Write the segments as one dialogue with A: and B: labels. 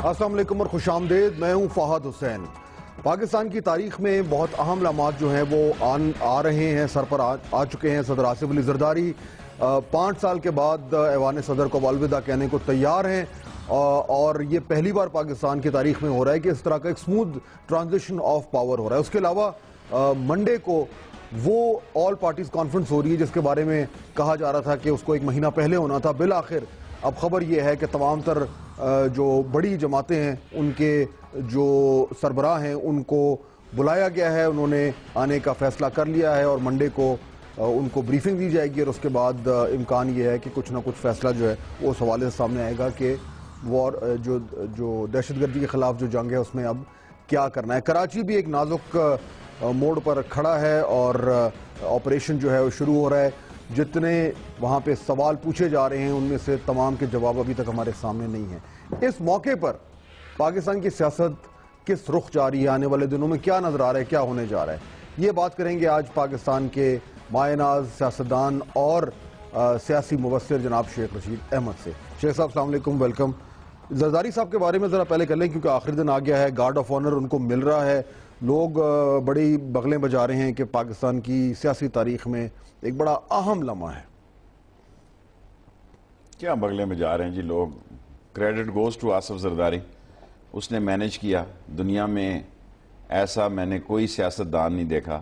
A: السلام علیکم اور خوش آمدید. میں ہوں فہد حسین. پاکستان کی تاریخ میں بہت اہم لمحات جو ہیں وہ آ رہے ہیں, سر پر آ چکے ہیں. صدر آصف علی زرداری 5 سال کے بعد ایوان صدر کو الوداع کہنے کو تیار ہیں, اور یہ پہلی بار پاکستان کی تاریخ میں ہو رہا ہے کہ اس طرح کا ایک سموتھ ٹرانزیشن آف پاور ہو رہا ہے. اس کے علاوہ منڈے کو وہ آل پارٹیز کانفرنس ہو رہی ہے جس کے بارے میں کہا جا رہا تھا کہ اس کو 1 مہینہ پہلے ہونا تھا. بالآخر اب خبر یہ ہے کہ تمام تر جو بڑی جماعتیں ہیں ان کے جو سربراہ ہیں ان کو بلایا گیا ہے, انہوں نے آنے کا فیصلہ کر لیا ہے اور منڈے کو ان کو بریفنگ دی جائے گی, اور اس کے بعد امکان یہ ہے کہ کچھ نہ کچھ فیصلہ جو ہے وہ اس حوالے سے سامنے آئے گا کہ جو دہشت گردی کے خلاف جو جنگ ہے اس میں اب کیا کرنا ہے. کراچی بھی ایک نازک موڑ پر کھڑا ہے اور آپریشن جو ہے وہ شروع ہو رہا ہے. جتنے وہاں پہ سوال پوچھے جا رہے ہیں ان میں سے تمام کے جواب ابھی تک ہمارے سامنے نہیں ہیں. اس موقع پر پاکستان کی سیاست کس رخ جاری ہے, آنے والے دنوں میں کیا نظر آ رہا ہے, کیا ہونے جا رہا ہے, یہ بات کریں گے آج پاکستان کے مایہ ناز سیاستدان اور سیاسی مبصر جناب شیخ رشید احمد سے. شیخ صاحب السلام علیکم, ویلکم. زرداری صاحب کے بارے میں ذرا پہلے کر لیں کیونکہ آخری دن آ گیا ہے, گارڈ آف آنر ان کو مل رہا ہے. لوگ بڑی بغلیں بجا رہے ہیں کہ پاکستان کی سیاسی تاریخ میں ایک بڑا اہم لمحہ ہے.
B: کیا بغلیں بجا رہے ہیں جی لوگ؟ Credit goes to Asif Zardari. اس نے مینج کیا. دنیا میں ایسا میں نے کوئی سیاستدان نہیں دیکھا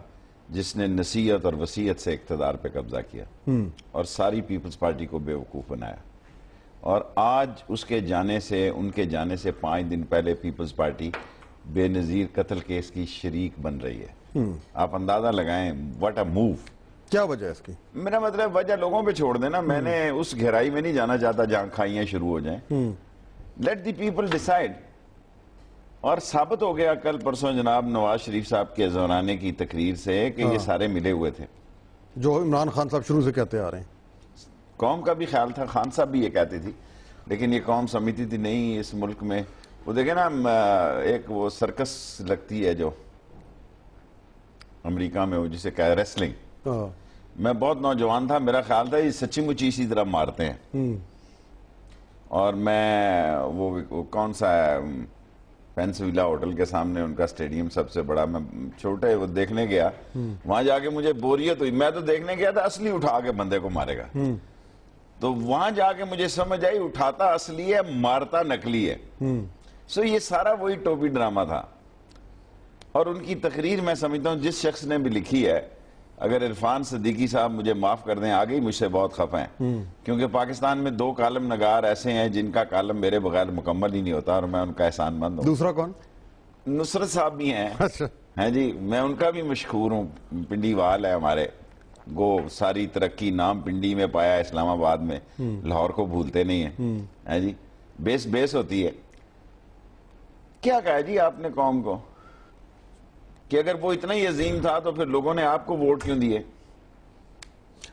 B: جس نے نصیحت اور وصیت سے اقتدار پہ قبضہ کیا اور ساری پیپلز پارٹی کو بے وقوف بنایا. اور آج اس کے جانے سے, ان کے جانے سے 5 دن پہلے پیپلز پارٹی بے نظیر قتل کیس کی شریک بن رہی ہے. آپ اندازہ لگائیں واٹ اے موو.
A: کیا وجہ ہے اس کی؟
B: میرا مطلب وجہ لوگوں پہ چھوڑ دینا, میں نے اس گہرائی میں نہیں جانا چاہتا جہاں کھائیاں شروع ہو جائیں. Let the people decide. اور ثابت ہو گیا کل پرسوں جناب نواز شریف صاحب کے زورانے کی تقریر سے کہ یہ سارے ملے ہوئے تھے,
A: جو عمران خان صاحب شروع سے کہتے آ رہے ہیں.
B: قوم کا بھی خیال تھا, خان صاحب بھی یہ کہتے تھی, لیکن یہ قوم سمجھتی تھی نہیں اس ملک میں. وہ دیکھیں نا ایک وہ سرکس لگتی ہے جو امریکہ میں, وہ جسے کہا ریسلنگ. میں بہت نوجوان تھا, میرا خیال تھا یہ سچی مچی اسی طرح مارتے ہیں. اور میں وہ کون سا ہے پینسویلا ہوٹل کے سامنے ان کا سٹیڈیم سب سے بڑا, میں چھوٹے وہ دیکھنے گیا. وہاں جا کے مجھے بوریت ہوئی. میں تو دیکھنے گیا تھا اصلی اٹھا کے بندے کو مارے گا, تو وہاں جا کے مجھے سمجھ آئی اٹھاتا اصلی ہے, مارتا نقلی ہے. سو یہ سارا وہی ٹوپی ڈرامہ تھا. اور ان کی تقریر میں سمجھتا ہوں جس شخص نے بھی لکھی ہے, اگر عرفان صدیقی صاحب مجھے معاف کر دیں, آگے ہی مجھ سے بہت خفا ہیں, کیونکہ پاکستان میں 2 کالم نگار ایسے ہیں جن کا کالم میرے بغیر مکمل ہی نہیں ہوتا, اور میں ان کا احسان مند ہوں.
A: دوسرا کون؟
B: نصرت صاحب بھی ہیں جی, میں ان کا بھی مشہور ہوں. پنڈی وال ہے ہمارے, وہ ساری ترقی نام پنڈی میں پایا, اسلام آباد میں, لاہور کو بھولتے نہیں ہیں جی. بیس ہوتی ہے. کیا کہا جی آپ نے قوم کو کہ اگر وہ اتنا ہی عظیم تھا تو پھر لوگوں نے آپ کو ووٹ کیوں دیے؟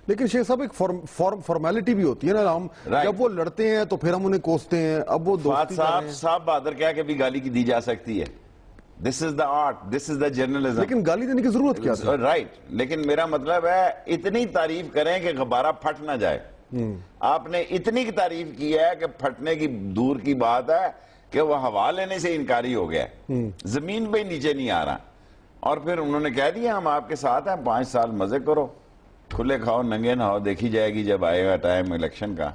A: لیکن شیخ صاحب ایک فارمیلٹی بھی ہوتی ہے نا, ہم جب وہ لڑتے ہیں تو پھر ہم انہیں کوستے ہیں. اب وہ دوستی کر رہے ہیں.
B: صاحب بہادر کیا کہ بھی گالی کی دی جا سکتی ہے. This is the art, this is the journalism.
A: لیکن گالی دینے کی ضرورت کیا تھی؟
B: رائٹ, لیکن میرا مطلب ہے اتنی تعریف کریں کہ غبارہ پھٹ نہ جائے. آپ نے اتنی کی تعریف کی ہے کہ پھٹنے کی دور کی بات ہے کہ وہ ہوا لینے سے انکاری ہو گیا, زمین پہ نیچے نہیں آ رہا. اور پھر انہوں نے کہہ دیا ہم آپ کے ساتھ ہیں, 5 سال مزے کرو, کھلے کھاؤ ننگے نہ ہو, دیکھی جائے گی جب آئے گا ٹائم الیکشن کا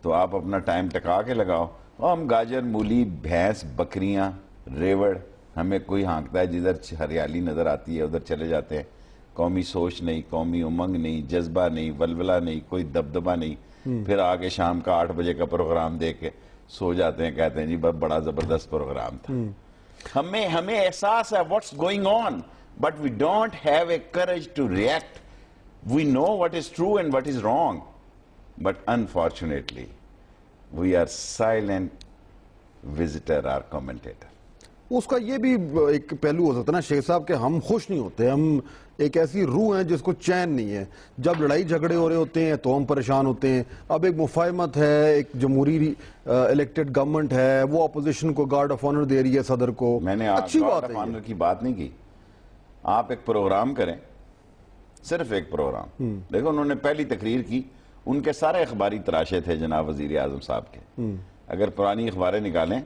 B: تو آپ اپنا ٹائم ٹکا کے لگاؤ. اور ہم گاجر مولی بھینس بکریاں ریوڑ, ہمیں کوئی ہانکتا ہے جدھر ہریالی نظر آتی ہے ادھر چلے جاتے ہیں. قومی سوچ نہیں, قومی امنگ نہیں, جذبہ نہیں, ولولہ نہیں, کوئی دبدبہ نہیں. پھر آگے شام کا 8 بجے کا پروگرام دیکھ کے سو جاتے ہیں, کہتے ہیں جی بڑا زبردست پروگرام تھا. ہمیں احساس ہے what's going on, but we don't have a courage to react. We know what is true and what is wrong, but unfortunately we are silent visitor or commentator.
A: اس کا یہ بھی ایک پہلو ہو سکتا ہے نا شیخ صاحب کہ ہم خوش نہیں ہوتے, ہم ایک ایسی روح ہیں جس کو چین نہیں ہے. جب لڑائی جھگڑے ہو رہے ہوتے ہیں تو ہم پریشان ہوتے ہیں. اب ایک مفاہمت ہے, ایک جمہوری الیکٹڈ گورنمنٹ ہے, وہ اپوزیشن کو گارڈ آف آنر دے رہی ہے صدر کو.
B: میں نے گارڈ آف آنر کی بات نہیں کی. آپ ایک پروگرام کریں, صرف ایک پروگرام. دیکھو انہوں نے پہلی تقریر کی, ان کے سارے اخباری تراشے تھے جناب وزیر اعظم صاحب کے. اگر پرانی اخباریں نکالیں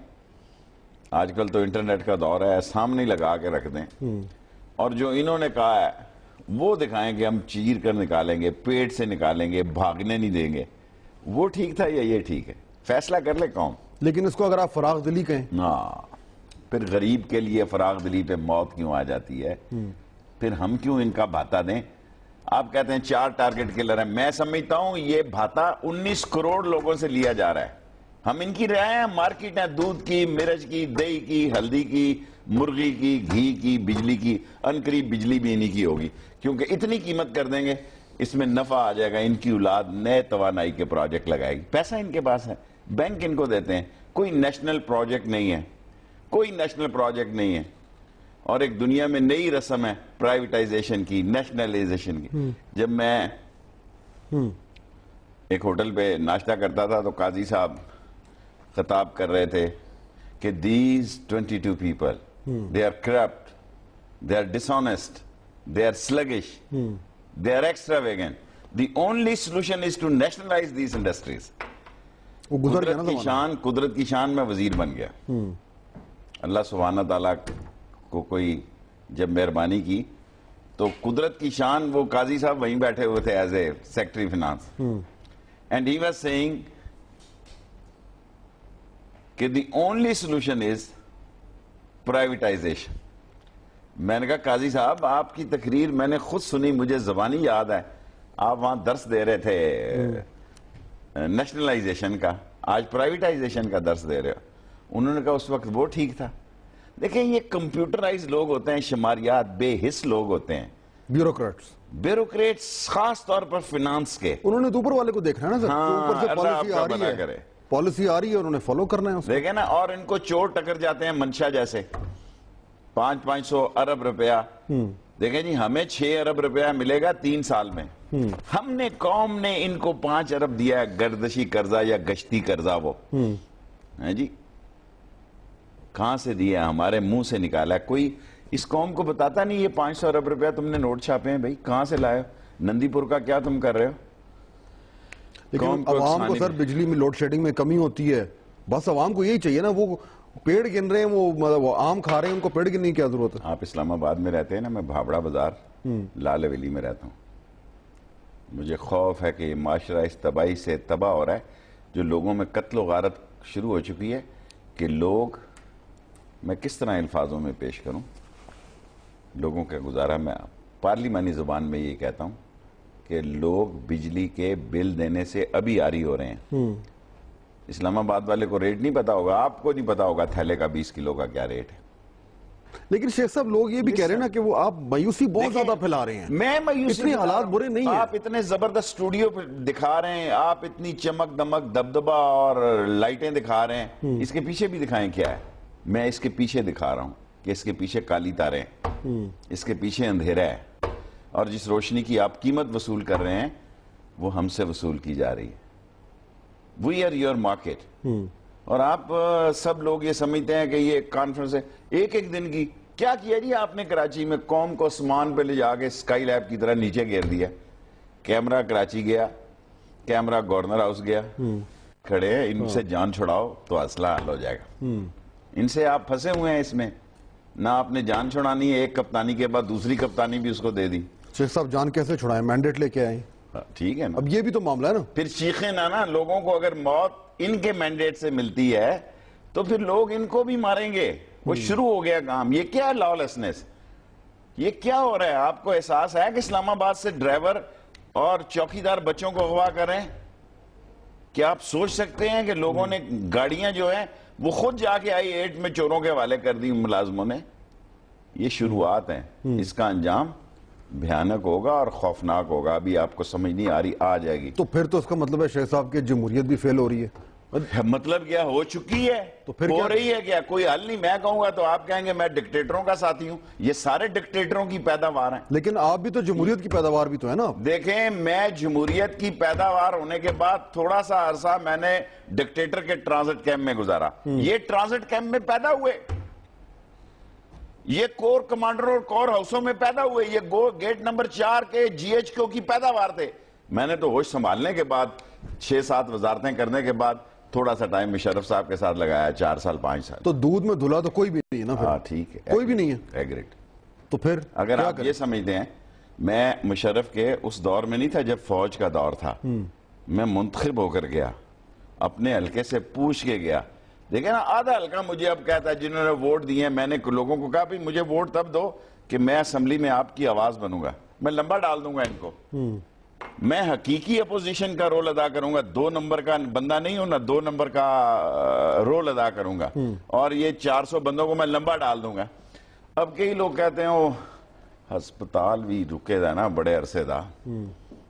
B: آج کل تو انٹرنیٹ کا دور ہے, سامنے لگا کے رکھ دیں, اور جو انہوں نے کہا ہے وہ دکھائیں کہ ہم چیر کر نکالیں گے, پیٹ سے نکالیں گے, بھاگنے نہیں دیں گے. وہ ٹھیک تھا یا یہ ٹھیک ہے؟ فیصلہ کر لے قوم.
A: لیکن اس کو اگر آپ فراغ دلی کہیں,
B: پھر غریب کے لیے فراغ دلی پہ موت کیوں آ جاتی ہے؟ پھر ہم کیوں ان کا بھاتا دیں؟ آپ کہتے ہیں 4 ٹارگٹ کلر ہیں, میں سمجھتا ہوں یہ بھاتا 19 کروڑ لوگوں سے لیا جا رہا ہے. ہم ان کی رہے ہیں, مارکیٹ ہے دودھ کی, مرچ کی, دہی کی, ہلدی کی, مرغی کی, گھی کی, بجلی کی. ان قریب بجلی بھی انہی کی ہوگی, کیونکہ اتنی قیمت کر دیں گے اس میں نفع آ جائے گا. ان کی اولاد نئے توانائی کے پروجیکٹ لگائے گی, پیسہ ان کے پاس ہے, بینک ان کو دیتے ہیں. کوئی نیشنل پروجیکٹ نہیں ہے, کوئی نیشنل پروجیکٹ نہیں ہے. اور ایک دنیا میں نئی رسم ہے پرائیویٹائزیشن کی, نیشنلائزیشن کی. جب میں ایک ہوٹل پہ ناشتہ کرتا تھا تو قاضی صاحب خطاب کر رہے تھے کہ these 22 people, they are corrupt, they are dishonest, they are sluggish, they are extravagant. The only solution is to nationalize these industries. قدرت کی شان میں وزیر بن گیا. اللہ سبحانہ تعالیٰ کو کوئی جب مہربانی کی تو قدرت کی شان, وہ قاضی صاحب وہیں بیٹھے ہوئے تھے as a secretary finance, and he was saying کہ the only solution is privatization. میں نے کہا قاضی صاحب آپ کی تقریر میں نے خود سنی, مجھے زبانی یاد ہے, آپ وہاں درس دے رہے تھے نیشنلائزیشن کا, آج پرائیویٹائزیشن کا درس دے رہے ہو. انہوں نے کہا اس وقت وہ ٹھیک تھا. دیکھیں یہ کمپیوٹرائز لوگ ہوتے ہیں, شماریات بے حس لوگ ہوتے ہیں, بیوروکریٹس خاص طور پر فنانس کے.
A: انہوں نے تو اوپر والے کو دیکھنا ہے نا سر, اوپر سے پالیسی آ رہی ہے, پالیسی آ رہی ہے, انہوں نے فالو کرنا ہے.
B: دیکھیں نا, اور ان کو چور ٹکر جاتے ہیں منشا جیسے, 500 ارب روپیہ. دیکھیں جی ہمیں 6 ارب روپیہ ملے گا 3 سال میں, ہم نے قوم نے ان کو 5 ارب دیا ہے, گردشی قرضہ یا گشتی قرضہ. وہ جی کہاں سے دیا؟ ہمارے منہ سے نکالا. کوئی اس قوم کو بتاتا نہیں یہ 500 ارب روپیہ تم نے نوٹ چھاپے ہیں, بھائی کہاں سے لائے ہو؟ نندی پور کا کیا تم کر رہے ہو؟
A: لیکن عوام کو سر بجلی میں لوڈ شیڈنگ میں کمی ہوتی ہے, بس عوام کو یہی چاہیے نا. وہ پیڑ گن رہے ہیں, وہ آم کھا رہے ہیں, ان کو پیڑ گننے کی کیا ضرورت ہے؟
B: آپ اسلام آباد میں رہتے ہیں نا, میں بھابڑا بازار لال حویلی میں رہتا ہوں. مجھے خوف ہے کہ یہ معاشرہ اس تباہی سے تباہ ہو رہا ہے, جو لوگوں میں قتل و غارت شروع ہو چکی ہے. کہ لوگ, میں کس طرح الفاظوں میں پیش کروں لوگوں کا گزارا, میں پارلیمانی زبان میں یہ کہتا ہوں کہ لوگ بجلی کے بل دینے سے ابھی آری ہو رہے ہیں. اسلام آباد والے کو ریٹ نہیں پتا ہوگا, آپ کو نہیں پتا ہوگا تھیلے کا 20 کلو کا کیا ریٹ ہے.
A: لیکن شیخ صاحب لوگ یہ بھی کہہ رہے ہیں نا کہ وہ آپ مایوسی بہت زیادہ پھیلا رہے ہیں.
B: میں مایوسی,
A: اتنے حالات برے نہیں ہیں.
B: آپ اتنے زبردست اسٹوڈیو پہ دکھا رہے ہیں, آپ اتنی چمک دمک دبدبا اور لائٹیں دکھا رہے ہیں, اس کے پیچھے بھی دکھائیں کیا ہے. میں اس کے پیچھے دکھا رہا ہوں کہ اس کے پیچھے کالی تاریں, اس کے پیچھے اندھیرا ہے, اور جس روشنی کی آپ قیمت وصول کر رہے ہیں وہ ہم سے وصول کی جا رہی ہے. We are your market. اور آپ سب لوگ یہ سمجھتے ہیں کہ یہ کانفرنس ہے ایک دن کی. کیا کیا جی آپ نے کراچی میں؟ قوم کو اسمان پہ لے جا کے اسکائی لیب کی طرح نیچے گیر دیا. کیمرہ کراچی گیا, کیمرہ گورنر ہاؤس گیا, کھڑے ہیں, ان سے جان چھڑاؤ تو اسلحہ حل ہو جائے گا. ان سے آپ پھنسے ہوئے ہیں اس میں, نہ آپ نے جان چھڑانی ہے, ایک کپتانی کے بعد دوسری کپتانی بھی اس کو دے دی.
A: شیخ صاحب جان کیسے چھڑائیں؟ مینڈیٹ لے کے آئیں.
B: ٹھیک ہے نا,
A: اب یہ بھی تو معاملہ ہے نا.
B: پھر چیخیں نا لوگوں کو, اگر موت ان کے مینڈیٹ سے ملتی ہے تو پھر لوگ ان کو بھی ماریں گے. وہ شروع ہو گیا کام. یہ کیا لا لیسنس, یہ کیا ہو رہا ہے؟ آپ کو احساس ہے کہ اسلام آباد سے ڈرائیور اور چوکیدار بچوں کو اغوا کر رہے ہیں؟ کیا آپ سوچ سکتے ہیں کہ لوگوں نے گاڑیاں جو ہیں وہ خود جا کے I-8 میں چوروں کے حوالے کر دی ملازموں نے؟ یہ شروعات ہیں, اس کا انجام بھیانک ہوگا اور خوفناک ہوگا. ابھی آپ کو سمجھ نہیں آ رہی, آ جائے گی.
A: تو پھر تو اس کا مطلب ہے شیخ صاحب کہ جمہوریت بھی فیل ہو رہی ہے.
B: مطلب کیا ہو چکی ہے,
A: تو پھر
B: ہو رہی ہے کیا؟ کوئی حل نہیں. میں کہوں گا تو آپ کہیں گے میں ڈکٹیٹروں کا ساتھی ہوں. یہ سارے ڈکٹیٹروں کی پیداوار ہیں.
A: لیکن آپ بھی تو جمہوریت کی پیداوار بھی تو ہے نا.
B: دیکھیں, میں جمہوریت کی پیداوار ہونے کے بعد تھوڑا سا عرصہ میں نے ڈکٹیٹر کے ٹرانزٹ کیمپ میں گزارا. یہ ٹرانزٹ کیمپ میں پیدا ہوئے, یہ کور کمانڈر اور کور ہاؤسوں میں پیدا ہوئے, یہ گیٹ نمبر 4 کے GHQ کی پیداوار تھے. میں نے تو ہوش سنبھالنے کے بعد 6-7 وزارتیں کرنے کے بعد تھوڑا سا ٹائم مشرف صاحب کے ساتھ لگایا 4 سال 5 سال.
A: تو دودھ میں دھلا تو کوئی بھی نہیں ہے نا.
B: ہاں ٹھیک ہے,
A: کوئی بھی نہیں ہے.
B: ایگریٹ.
A: تو پھر
B: اگر آپ یہ سمجھتے ہیں, میں مشرف کے اس دور میں نہیں تھا جب فوج کا دور تھا, میں منتخب ہو کر گیا, اپنے حلقے سے پوچھ کے گیا. دیکھیں نا, آدھا حلقہ مجھے اب کہتا ہے جنہوں نے ووٹ دیے ہیں, میں نے لوگوں کو کہا بھی مجھے ووٹ تب دو کہ میں اسمبلی میں آپ کی آواز بنوں گا, میں لمبا ڈال دوں گا ان کو, میں حقیقی اپوزیشن کا رول ادا کروں گا, 2 نمبر کا بندہ نہیں ہوں نا, 2 نمبر کا رول ادا کروں گا, اور یہ 400 بندوں کو میں لمبا ڈال دوں گا. اب کئی لوگ کہتے ہیں وہ ہسپتال بھی رکے دا نا بڑے عرصے دا,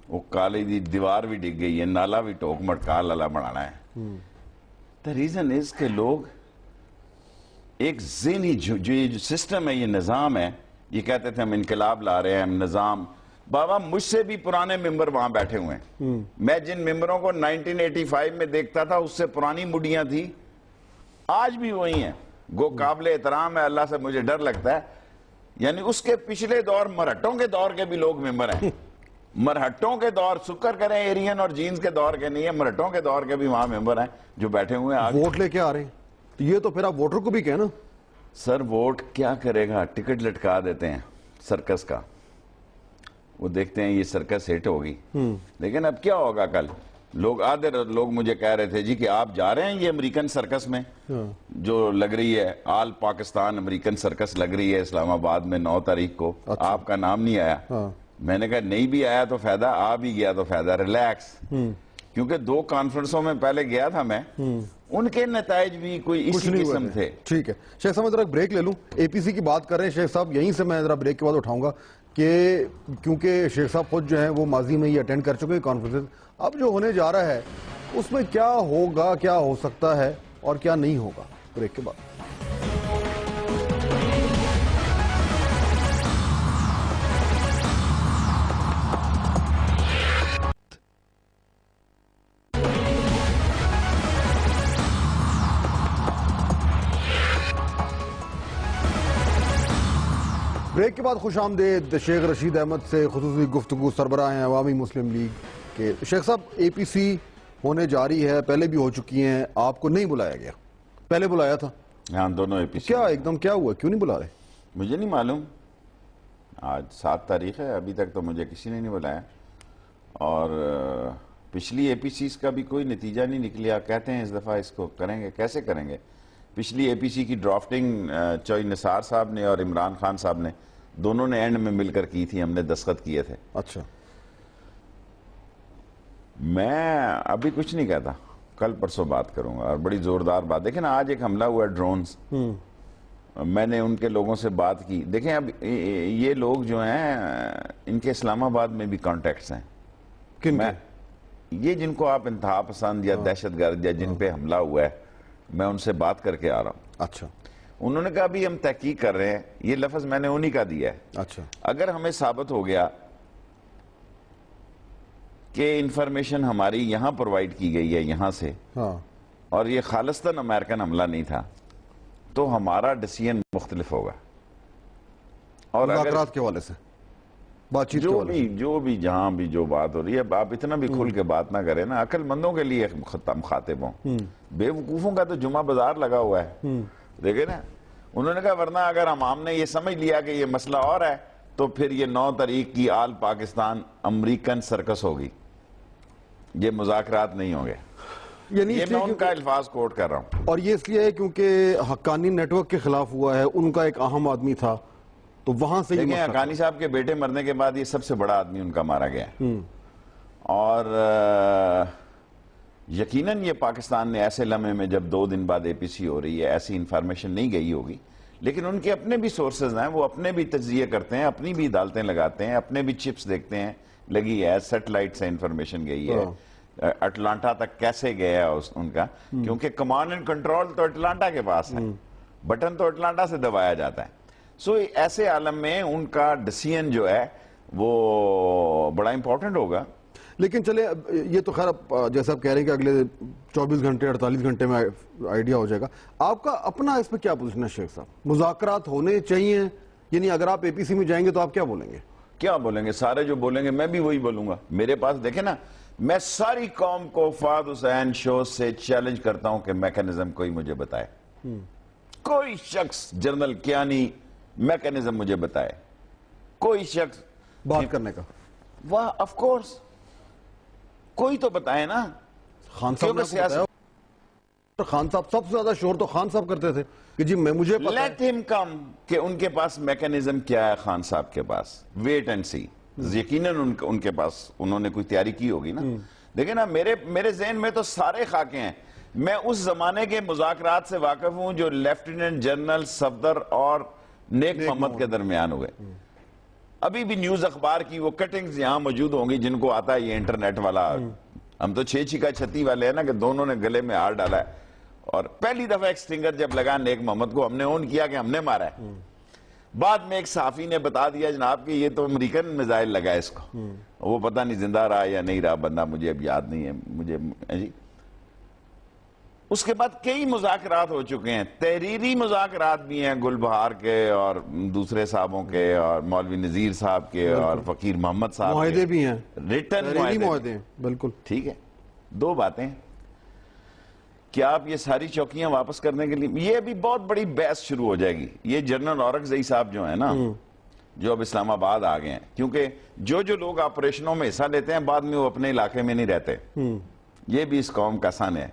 B: وہ کالج دی دیوار بھی ڈگ گئی ہے, نالا بھی ٹوک مٹکا لالا بنانا ہے. The reason is کہ لوگ ایک ذہنی جو سسٹم ہے, یہ نظام ہے, یہ کہتے تھے ہم انقلاب لا رہے ہیں, ہم نظام. بابا مجھ سے بھی پرانے ممبر وہاں بیٹھے ہوئے ہیں, میں جن ممبروں کو 1985 میں دیکھتا تھا اس سے پرانی مڈیاں تھی, آج بھی وہی ہیں. گو قابل احترام ہے, اللہ سے مجھے ڈر لگتا ہے. یعنی اس کے پچھلے دور مرہٹوں کے دور کے بھی لوگ ممبر ہیں. مرہٹوں کے دور, سکر کریں ایرین اور جینز کے دور کے نہیں ہے, مرہٹوں کے دور کے بھی وہاں ممبر ہیں جو بیٹھے ہوئے ہیں.
A: ووٹ لے کے آ رہے ہیں, تو یہ تو پھر آپ ووٹر کو بھی کہنا.
B: سر ووٹ کیا کرے گا, ٹکٹ لٹکا دیتے ہیں سرکس کا, وہ دیکھتے ہیں یہ سرکس ہٹ ہوگی. لیکن اب کیا ہوگا کل, لوگ آدھے لوگ مجھے کہہ رہے تھے جی کہ آپ جا رہے ہیں یہ امریکن سرکس میں جو لگ رہی ہے, آل پاکستان امریکن سرکس لگ رہی ہے اسلام آباد میں 9 تاریخ کو, آپ کا نام نہیں آیا. میں نے کہا نہیں بھی آیا تو فائدہ, آ بھی گیا تو فائدہ, ریلیکس. کیونکہ 2 کانفرنسوں میں پہلے گیا تھا میں, ان کے نتائج بھی کوئی اسی قسم تھے.
A: ٹھیک ہے شیخ صاحب, میں ذرا بریک لے لوں. اے پی سی کی بات کر رہے ہیں شیخ صاحب, یہیں سے میں ذرا بریک کے بعد اٹھاؤں گا کہ کیونکہ شیخ صاحب خود جو ہیں وہ ماضی میں ہی اٹینڈ کر چکے ہیں کانفرنس. اب جو ہونے جا رہا ہے اس میں کیا ہوگا, کیا ہو سکتا ہے اور کیا نہیں ہوگا, بریک کے بعد. بریک کے بعد خوش آمدید شیخ رشید احمد سے خصوصی گفتگو, سربراہ ہیں عوامی مسلم لیگ کے. شیخ صاحب, اے پی سی ہونے جا رہی ہے, پہلے بھی ہو چکی ہیں, آپ کو نہیں بلایا گیا, پہلے بلایا تھا.
B: ہاں دونوں اے پی سی.
A: کیا ایک دم کیا ہوا, کیوں نہیں بلا رہے؟
B: مجھے نہیں معلوم, آج 7 تاریخ ہے, ابھی تک تو مجھے کسی نے نہیں بلایا. اور پچھلی اے پی سیز کا بھی کوئی نتیجہ نہیں نکلیا. کہتے ہیں اس دفعہ اس کو کریں گے, کیسے کریں گے؟ پچھلی اے پی سی کی ڈرافٹنگ چوئی نثار صاحب نے اور عمران خان صاحب نے دونوں نے اینڈ میں مل کر کی تھی, ہم نے دستخط کیے تھے.
A: اچھا,
B: میں ابھی کچھ نہیں کہتا, کل پرسوں بات کروں گا. اور بڑی زوردار بات, دیکھیں نا آج ایک حملہ ہوا ہے ڈرونز, میں نے ان کے لوگوں سے بات کی. دیکھیں اب یہ لوگ جو ہیں ان کے اسلام آباد میں بھی کانٹیکٹس ہیں.
A: کن میں
B: یہ جن کو آپ انتہا پسند یا دہشت گرد یا جن پہ حملہ ہوا ہے, میں ان سے بات کر کے آ رہا ہوں.
A: اچھا,
B: انہوں نے کہا ابھی ہم تحقیق کر رہے ہیں, یہ لفظ میں نے انہی کا دیا ہے.
A: اچھا,
B: اگر ہمیں ثابت ہو گیا کہ انفارمیشن ہماری یہاں پرووائڈ کی گئی ہے یہاں سے, اور یہ خالصتاً امریکن حملہ نہیں تھا, تو ہمارا ڈیسیژن مختلف ہوگا. اور
A: مذاکرات کے حوالے سے بات چیت
B: جو بھی جہاں بھی جو بات ہو رہی ہے, آپ اتنا بھی کھل کے بات نہ کریں نا, عقل مندوں کے لیے مخاطب ہوں, بے وقوفوں کا تو جمعہ بازار لگا ہوا ہے. دیکھیں نا, انہوں نے کہا ورنہ اگر ہم نے یہ سمجھ لیا کہ یہ مسئلہ اور ہے تو پھر یہ 9 تاریخ کی آل پاکستان امریکن سرکس ہوگی, یہ مذاکرات نہیں ہوں گے. یہ میں ان کا الفاظ کوٹ کر رہا ہوں.
A: اور یہ اس لیے ہے کیونکہ حقانی نیٹ ورک کے خلاف ہوا ہے, ان کا ایک اہم آدمی تھا, تو وہاں سے
B: دیکھیں حقانی صاحب کے بیٹے مرنے کے بعد یہ سب سے بڑا آدمی ان کا مارا گیا ہے. اور یقیناً یہ پاکستان نے ایسے لمحے میں جب 2 دن بعد اے پی سی ہو رہی ہے ایسی انفارمیشن نہیں گئی ہوگی, لیکن ان کے اپنے بھی سورسز ہیں, وہ اپنے بھی تجزیے کرتے ہیں, اپنی بھی عدالتیں لگاتے ہیں, اپنے بھی چپس دیکھتے ہیں, لگی ہے سیٹلائٹ سے انفارمیشن گئی ہے. اٹلانٹا تک کیسے گیا ان کا, کیونکہ کمانڈ اینڈ کنٹرول تو اٹلانٹا کے پاس ہے, بٹن تو اٹلانٹا سے دبایا جاتا ہے. سو ایسے عالم میں ان کا ڈیسیژن جو ہے وہ بڑا امپورٹنٹ ہوگا.
A: لیکن چلے یہ تو خیر جیسا آپ کہہ رہے ہیں کہ اگلے 24 گھنٹے 48 گھنٹے میں آئیڈیا ہو جائے گا. آپ کا اپنا اس پہ کیا پوزیشن ہے شیخ صاحب؟ مذاکرات ہونے چاہیے, یعنی اگر آپ اے پی سی میں جائیں گے تو آپ کیا بولیں گے؟
B: کیا بولیں گے؟ سارے جو بولیں گے میں بھی وہی بولوں گا. میرے پاس دیکھیں نا, میں ساری قوم کو فہد حسین شو سے چیلنج کرتا ہوں کہ میکانزم کوئی مجھے بتائے، کوئی شخص جنرل کیانی میکانزم مجھے بتائے، کوئی شخص
A: بات کرنے کا.
B: واہ آف کورس کوئی تو بتائے نا.
A: خان صاحب نے بتایا، خان صاحب سب سے زیادہ شور تو خان صاحب کرتے تھے کہ جی مجھے پتا ہے.
B: لیٹ ہم کم کہ ان کے پاس میکانزم کیا ہے خان صاحب کے پاس. ویٹ اینڈ سی. یقیناً ان کے پاس انہوں نے کوئی تیاری کی ہوگی نا. دیکھیں نا میرے ذہن میں تو سارے خاکے ہیں. میں اس زمانے کے مذاکرات سے واقف ہوں جو لیفٹیننٹ جنرل صفدر اور نیک محمد کے درمیان ہوئے. ابھی بھی نیوز اخبار کی وہ کٹنگز یہاں موجود ہوں گی جن کو آتا ہے یہ انٹرنیٹ والا. ہم تو 6 چھکا 36 والے ہیں نا کہ دونوں نے گلے میں ہار ڈالا ہے. اور پہلی دفعہ ایک سٹنگر جب لگا نیک محمد کو ہم نے اون کیا کہ ہم نے مارا ہے. بعد میں ایک صحافی نے بتا دیا جناب کہ یہ تو امریکن میزائل لگا ہے اس کو. وہ پتہ نہیں زندہ رہا یا نہیں رہا بندہ، مجھے اب یاد نہیں ہے مجھے جی. اس کے بعد کئی مذاکرات ہو چکے ہیں، تحریری مذاکرات بھی ہیں گل بہار کے اور دوسرے صاحبوں کے اور مولوی نذیر صاحب کے اور فقیر محمد صاحب کے.
A: معاہدے بھی ہیں،
B: ریٹن
A: معاہدے ہیں. بالکل
B: ٹھیک ہے. 2 باتیں، کیا آپ یہ ساری چوکیاں واپس کرنے کے لیے، یہ ابھی بہت بڑی بحث شروع ہو جائے گی. یہ جنرل اورکزئی صاحب جو ہیں نا، جو اب اسلام آباد آ گئے ہیں، کیونکہ جو لوگ آپریشنوں میں حصہ لیتے ہیں بعد میں وہ اپنے علاقے میں نہیں رہتے. یہ بھی اس قوم کا سن ہے.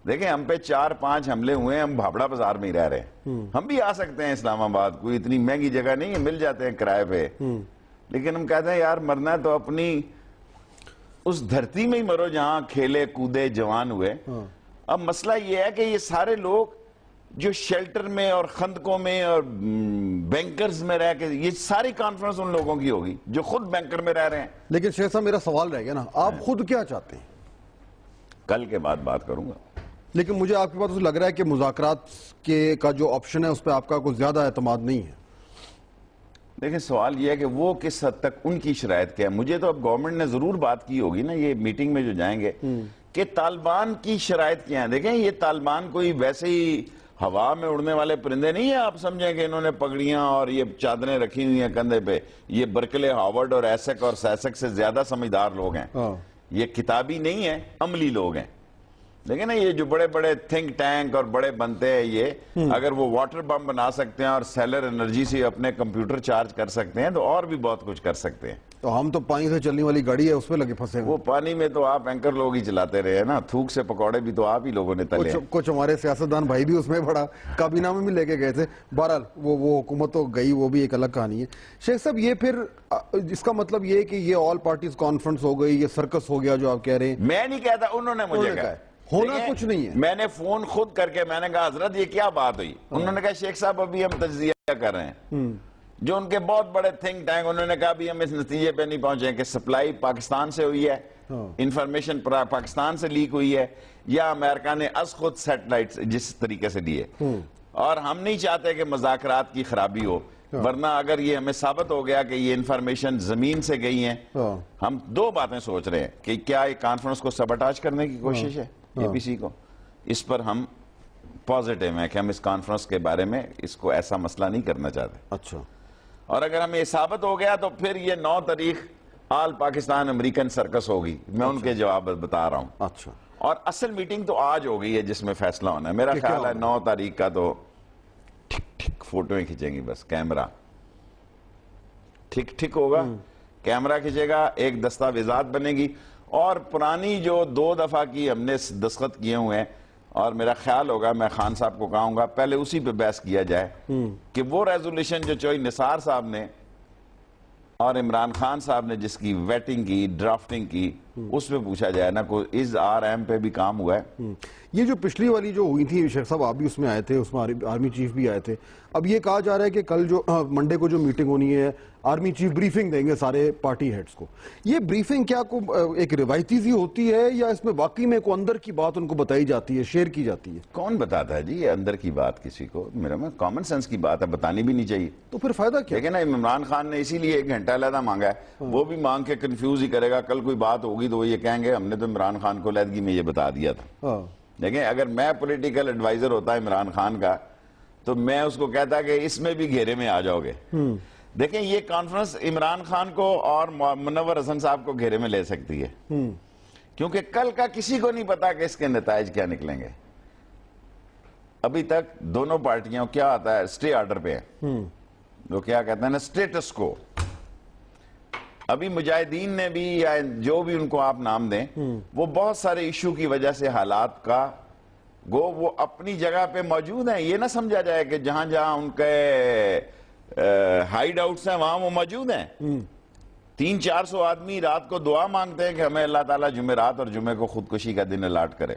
B: دیکھیں ہم پہ 4-5 حملے ہوئے ہیں، ہم بھابڑا بازار میں ہی رہ رہے ہیں. ہم بھی آ سکتے ہیں اسلام آباد، کوئی اتنی مہنگی جگہ نہیں ہے، مل جاتے ہیں کرائے پہ. لیکن ہم کہتے ہیں یار مرنا ہے تو اپنی اس دھرتی میں ہی مرو جہاں کھیلے کودے جوان ہوئے. اب مسئلہ یہ ہے کہ یہ سارے لوگ جو شیلٹر میں اور خندقوں میں اور بینکرز میں رہ کے، یہ ساری کانفرنس ان لوگوں کی ہوگی جو خود بینکر میں رہ رہے ہیں.
A: لیکن شیخ صاحب میرا سوال رہ گیا نا، آپ خود کیا چاہتے ہیں؟
B: کل کے بعد بات کروں گا.
A: لیکن مجھے آپ کی بات سے لگ رہا ہے کہ مذاکرات کا جو آپشن ہے اس پہ آپ کا کوئی زیادہ اعتماد نہیں ہے.
B: دیکھیں سوال یہ ہے کہ وہ کس حد تک ان کی شرائط کیا ہے. مجھے تو اب گورنمنٹ نے ضرور بات کی ہوگی نا یہ میٹنگ میں جو جائیں گے کہ طالبان کی شرائط کیا ہیں. دیکھیں یہ طالبان کوئی ویسے ہی ہوا میں اڑنے والے پرندے نہیں ہیں. آپ سمجھیں کہ انہوں نے پگڑیاں اور یہ چادریں رکھی ہوئی ہیں کندھے پہ. یہ برکلے ہارورڈ اور ایسک اور سیسک سے زیادہ سمجھدار لوگ ہیں. یہ کتابی نہیں ہیں، عملی لوگ ہیں. دیکھیں نا یہ جو بڑے بڑے تھنک ٹینک اور بڑے بنتے ہیں، یہ اگر وہ واٹر بم بنا سکتے ہیں اور سیلر انرجی سے اپنے کمپیوٹر چارج کر سکتے ہیں تو اور بھی بہت کچھ کر سکتے ہیں.
A: تو ہم تو پانی سے چلنے والی گاڑی ہے اس پہ لگے پھنسے ہیں.
B: وہ پانی میں تو آپ اینکر لوگ ہی چلاتے رہے ہیں نا. تھوک سے پکوڑے بھی تو آپ ہی لوگوں نے تلے ہیں.
A: کچھ ہمارے سیاستدان بھائی بھی اس میں بڑا کابینہ میں بھی لے کے گئے تھے. بہرحال وہ حکومت تو گئی، وہ بھی ایک الگ کہانی ہے. شیخ صاحب یہ پھر اس کا مطلب یہ ہے کہ یہ آل پارٹیز کانفرنس ہو گئی، یہ سرکس ہو گیا جو آپ کہہ رہے ہیں؟
B: میں نہیں کہتا، انہوں نے مجھے کہا.
A: ہونا کچھ نہیں ہے.
B: میں نے فون خود کر کے میں نے کہا حضرت یہ کیا بات ہوئی. انہوں نے کہا شیخ صاحب ابھی ہم تجزیہ کر رہے ہیں. جو ان کے بہت بڑے تھنک ٹینک، انہوں نے کہا ابھی ہم اس نتیجے پہ نہیں پہنچے کہ سپلائی پاکستان سے ہوئی ہے، انفارمیشن پاکستان سے لیک ہوئی ہے، یا امریکہ نے از خود سیٹلائٹ جس طریقے سے لیے. اور ہم نہیں چاہتے کہ مذاکرات کی خرابی ہو، ورنہ اگر یہ ہمیں ثابت ہو گیا کہ یہ انفارمیشن زمین سے گئی ہیں. ہم 2 باتیں سوچ رہے ہیں کہ کیا یہ کانفرنس کو سبوٹاج کرنے کی کوشش ہے اے پی سی کو. اس پر ہم پازیٹیو ہیں کہ ہم اس کانفرنس کے بارے میں اس کو ایسا مسئلہ نہیں کرنا چاہتے.
A: اچھا.
B: اور اگر ہمیں ثابت ہو گیا تو پھر یہ 9 تاریخ آل پاکستان امریکن سرکس ہوگی. میں ان کے جواب بتا رہا ہوں.
A: اچھا.
B: اور اصل میٹنگ تو آج ہو گئی ہے جس میں فیصلہ ہونا ہے. میرا خیال ہے 9 تاریخ کا تو ٹھیک فوٹویں کھینچیں گی بس. کیمرہ ٹھیک ہوگا، کیمرہ کھینچے گا، ایک دستاویزات بنے گی. اور پرانی جو 2 دفعہ کی ہم نے دستخط کیے ہوئے ہیں، اور میرا خیال ہوگا میں خان صاحب کو کہوں گا پہلے اسی پہ بحث کیا جائے کہ وہ ریزولوشن جو چوئی نثار صاحب نے اور عمران خان صاحب نے جس کی ویٹنگ کی، ڈرافٹنگ کی، اس پہ پوچھا جائے نا کوئی از آر ایم پہ بھی کام ہوا ہے.
A: یہ جو پچھلی والی جو ہوئی تھی شیخ صاحب، آپ بھی اس میں آئے تھے، اس میں آرمی چیف بھی آئے تھے. اب یہ کہا جا رہا ہے کہ کل جو منڈے کو جو میٹنگ ہونی ہے آرمی چیف بریفنگ دیں گے سارے پارٹی ہیڈز کو. یہ بریفنگ کیا ایک روایتی سی ہوتی ہے یا اس میں واقعی میں کوئی اندر کی بات ان کو بتائی جاتی ہے، شیئر کی جاتی ہے؟
B: کون بتاتا ہے جی یہ اندر کی بات کسی کو؟ میرا میں کامن سینس کی بات ہے، بتانی بھی نہیں چاہیے.
A: تو پھر فائدہ کیا؟
B: لیکن عمران خان نے اسی لیے 1 گھنٹہ علیحدہ مانگا ہے. وہ بھی مانگ کے کنفیوز ہی کرے گا. کل کوئی بات ہوگی تو وہ یہ کہیں گے ہم نے تو عمران خان کو علیحدگی میں یہ بتا دیا تھا. دیکھیں اگر میں پولیٹیکل ایڈوائزر ہوتا عمران خان کا تو میں اس کو کہتا کہ اس میں بھی گھیرے میں آ جاؤ گے. دیکھیں یہ کانفرنس عمران خان کو اور منور حسن صاحب کو گھیرے میں لے سکتی ہے، کیونکہ کل کا کسی کو نہیں پتا کہ اس کے نتائج کیا نکلیں گے. ابھی تک دونوں پارٹیاں کیا آتا ہے اسٹے آرڈر پہ ہیں, وہ کیا کہتے ہیں نا اسٹیٹس کو. ابھی مجاہدین نے بھی یا جو بھی ان کو آپ نام دیں, وہ بہت سارے ایشو کی وجہ سے حالات کا گو وہ اپنی جگہ پہ موجود ہیں. یہ نہ سمجھا جائے کہ جہاں جہاں ان کے ہائیڈ آؤٹس ہیں وہاں وہ موجود ہیں. 300-400 آدمی رات کو دعا مانگتے ہیں کہ ہمیں اللہ تعالیٰ جمعرات اور جمعے کو خودکشی کا دن الاٹ کرے,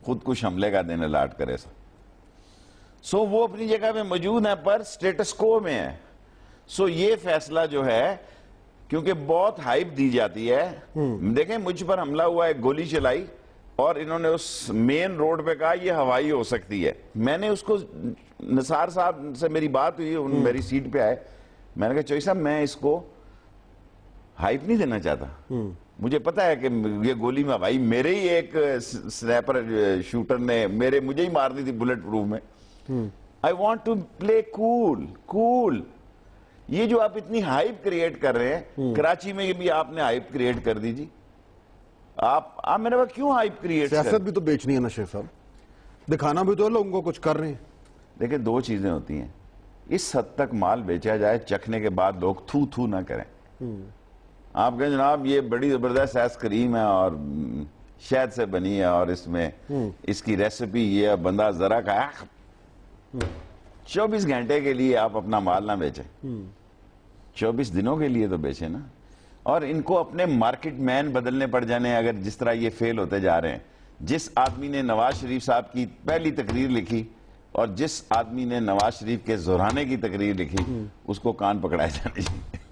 B: خودکش حملے کا دن الاٹ کرے. سو وہ اپنی جگہ پہ موجود ہیں پر سٹیٹس کو میں ہے. سو یہ فیصلہ جو ہے, کیونکہ بہت ہائپ دی جاتی ہے. دیکھیں مجھ پر حملہ ہوا, ایک گولی چلائی اور انہوں نے اس مین روڈ پہ کہا یہ ہوائی ہو سکتی ہے. میں نے اس کو, نثار صاحب سے میری بات ہوئی, میری سیٹ پہ آئے, میں نے کہا چوئی صاحب میں اس کو ہائپ نہیں دینا چاہتا, مجھے پتا ہے کہ یہ گولی میں ہوائی, میرے ہی ایک سنیپر شوٹر نے مجھے ہی مار دی تھی بلٹ پروف میں. I want to play cool. یہ جو آپ اتنی ہائپ کریٹ کر رہے ہیں, کراچی میں بھی آپ نے ہائپ کریٹ کر دی جی. آپ میرے پاس کیوں ہائپ کریٹ کر؟
A: سیاست بھی تو بیچنی ہے نا شیخ صاحب, دکھانا بھی تو لوگوں کو کچھ کر رہے ہیں.
B: دیکھیں دو چیزیں ہوتی ہیں, اس حد تک مال بیچا جائے چکھنے کے بعد لوگ تھو نہ کریں. آپ کہیں جناب یہ بڑی زبردست ایس کریم ہے اور شہد سے بنی ہے اور اس میں اس کی ریسیپی یہ بندہ ذرا کھایا, 24 گھنٹے کے لیے آپ اپنا مال نہ بیچیں, 24 دنوں کے لیے تو بیچیں نا. اور ان کو اپنے مارکیٹ مین بدلنے پڑ جانے اگر جس طرح یہ فیل ہوتے جا رہے ہیں. جس آدمی نے نواز شریف صاحب کی پہلی تقریر لکھی اور جس آدمی نے نواز شریف کے زہرانے کی تقریر لکھی, اس کو کان پکڑائے جانے چاہیے.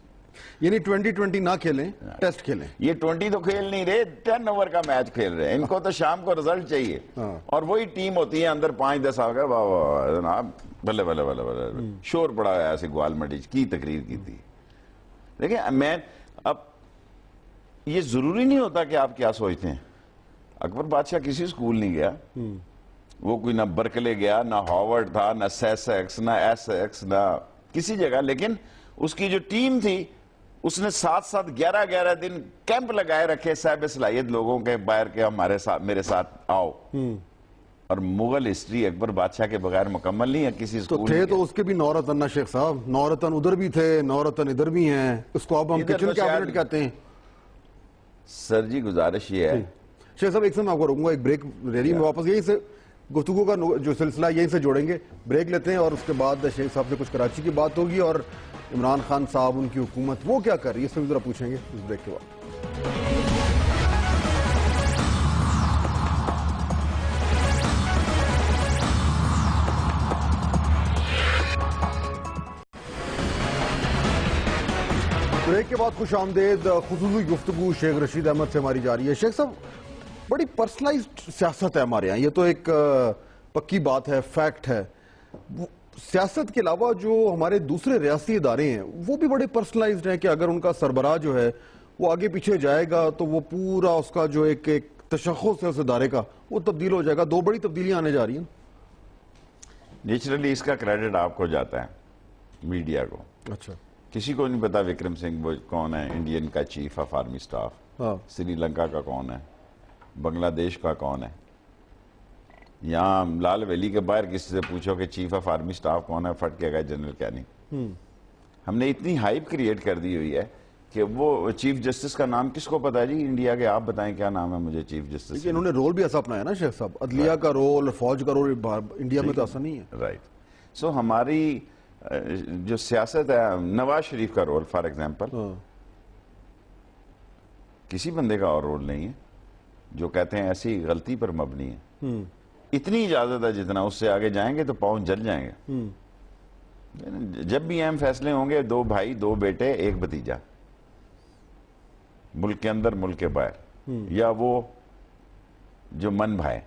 A: یعنی 2020 نہ کھیلیں, ٹیسٹ کھیلیں. یہ
B: 20 تو کھیل نہیں رہے, 10 اوور کا میچ کھیل رہے ہیں. ان کو تو شام کو رزلٹ چاہیے, اور وہی ٹیم ہوتی ہے اندر 5-10 آ گئے, واہ جناب بلے بلے بلے بلے, شور پڑا ہے ایسے گوال مٹی کی تقریر کی تھی. دیکھیں میں اب یہ ضروری نہیں ہوتا کہ آپ کیا سوچتے ہیں. اکبر بادشاہ کسی سکول نہیں گیا, وہ کوئی نہ برکلے گیا, نہ ہاورڈ تھا, نہ سیسیکس, نہ ایسیکس, نہ کسی جگہ. لیکن اس کی جو ٹیم تھی اس نے 7 11 دن کیمپ لگائے رکھے صاحب صلاحیت لوگوں کے باہر کے ہمارے ساتھ میرے ساتھ آؤ. اور مغل ہسٹری اکبر بادشاہ کے بغیر مکمل نہیں ہے کسی
A: سکول. تو تھے تو اس کے بھی 9 رتن نا شیخ صاحب, 9 رتن ادھر بھی تھے, 9 رتن ادھر بھی ہیں. اس کو اب ہم کچن کیبنٹ کہتے ہیں.
B: سر جی گزارش یہ ہے
A: شیخ صاحب, ایک سے میں آپ کو روکوں گا, ایک بریک ریلی میں واپس یہیں سے گفتگو کا جو سلسلہ یہیں سے جوڑیں گے. بریک لیتے ہیں اور اس کے بعد شیخ صاحب سے کچھ کراچی کی بات ہوگی اور عمران خان صاحب ان کی حکومت وہ کیا کر رہی ہے, اس میں ذرا پوچھیں گے اس بریک کے بعد. بریک کے بعد خوش آمدید. خصوصی گفتگو شیخ رشید احمد سے ہماری جا رہی ہے. شیخ صاحب بڑی پرسنلائزڈ سیاست ہے ہمارے یہاں, یہ تو ایک پکی بات ہے, فیکٹ ہے. سیاست کے علاوہ جو ہمارے دوسرے ریاستی ادارے ہیں وہ بھی بڑے پرسنلائزڈ ہیں کہ اگر ان کا سربراہ جو ہے وہ آگے پیچھے جائے گا تو وہ پورا اس کا جو ایک تشخص ہے اس ادارے کا وہ تبدیل ہو جائے گا. 2 بڑی تبدیلیاں آنے جا رہی ہیں.
B: نیچرلی اس کا کریڈٹ آپ کو جاتا ہے, میڈیا کو.
A: اچھا,
B: کسی کو نہیں پتا وکرم سنگھ وہ کون ہے, انڈین کا chief of army staff, Sri Lanka کا کون ہے, بنگلہ دیش کا کون ہے. یہاں لال ویلی کے باہر کسی سے پوچھو کہ چیف آف آرمی سٹاف کون ہے, پھٹ کے گئے جنرل کیننگ. ہم نے اتنی ہائپ کریٹ کر دی ہوئی ہے کہ وہ چیف جسٹس کا نام کس کو پتا ہے جی انڈیا کے, آپ بتائیں کیا نام ہے مجھے چیف جسٹس.
A: انہوں نے رول بھی ایسا اپنایا نا شیخ صاحب, عدلیہ کا رول اور فوج کا رول انڈیا میں تو ایسا نہیں ہے.
B: رائٹ. سو ہماری جو سیاست ہے, نواز شریف کا رول فار ایگزامپل, کسی بندے کا اور رول نہیں ہے جو کہتے ہیں ایسی غلطی پر مبنی ہے. اتنی اجازت ہے جتنا اس سے آگے جائیں گے تو پاؤں جل جائیں گے. جب بھی اہم فیصلے ہوں گے 2 بھائی 2 بیٹے 1 بھتیجا, ملک کے اندر ملک کے باہر, یا وہ جو من بھائے,